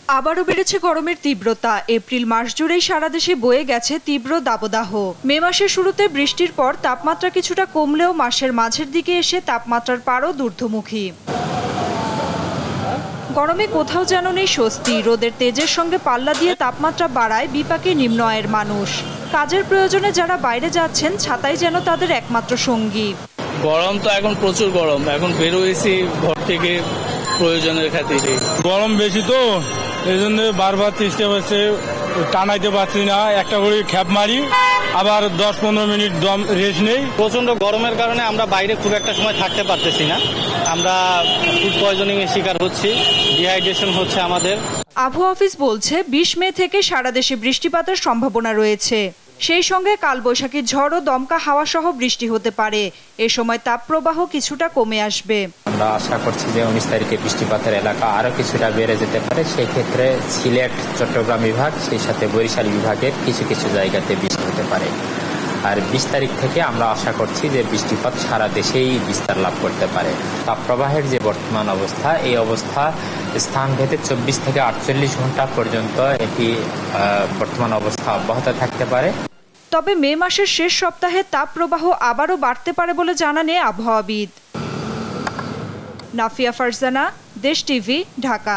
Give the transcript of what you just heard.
আবারও বেড়েছে গরমের তীব্রতা। এপ্রিল মাস জুড়েই সারা দেশে বয়ে গেছে তীব্র দাবদাহ। মে মাসের শুরুতে বৃষ্টির পর তাপমাত্রা কিছুটা কমলেও মাসের মাঝের দিকে এসে তাপমাত্রার পারও ঊর্ধ্বমুখী। গরমে কোথাও যেন নেই স্বস্তি। রোদের তেজের সঙ্গে পাল্লা দিয়ে তাপমাত্রা বাড়ায় বিপাকে নিম্ন আয়ের মানুষ। কাজের প্রয়োজনে যারা বাইরে যাচ্ছেন, ছাতাই যেন তাদের একমাত্র সঙ্গী। গরম তো এখন প্রচুর গরম, এখন বের হয়েছি ঘর থেকে প্রয়োজনের খাতিরে। গরম বেশি তো এই জন্য বারবার চেষ্টা করছে, টানাইতে পারছি না। একটা করে খ্যাপ মারি, আবার 10-15 মিনিট দম রেস্ট নেই। প্রচন্ড গরমের কারণে আমরা বাইরে খুব একটা সময় থাকতে পারতেছি না। আমরা ফুড পয়জনিং এর শিকার হচ্ছি, ডিহাইড্রেশন হচ্ছে আমাদের। আবহাওয়া অফিস বলছে 20 মে থেকে সারা দেশে বৃষ্টিপাতের সম্ভাবনা রয়েছে। সেই সঙ্গে কালবৈশাখী ঝড় ও দমকা হাওয়া সহ বৃষ্টি হতে পারে। এ সময় তাপপ্রবাহ কিছুটা কমে আসবে। আমরা আশা করছি যে 19 তারিখে বৃষ্টিপাতের এলাকা আরও কিছুটা বেড়ে যেতে পারে। সেই ক্ষেত্রে সিলেট, চট্টগ্রাম বিভাগ, সেই সাথে বরিশাল বিভাগের কিছু কিছু জায়গাতে বৃষ্টি হতে পারে। আর 20 তারিখ থেকে আমরা আশা করছি যে বৃষ্টিপাত সারা দেশেই বিস্তার লাভ করতে পারে। তাপপ্রবাহের যে বর্তমান অবস্থা, এই অবস্থা স্থানভেদে 24 থেকে 48 ঘন্টা পর্যন্ত এটি বর্তমান অবস্থা অব্যাহত থাকতে পারে। তবে মে মাসের শেষ সপ্তাহে তাপপ্রবাহ আবারও বাড়তে পারে বলে জানান আবহাওয়াবিদ। নাফিয়া ফারজানা, দেশ টিভি, ঢাকা।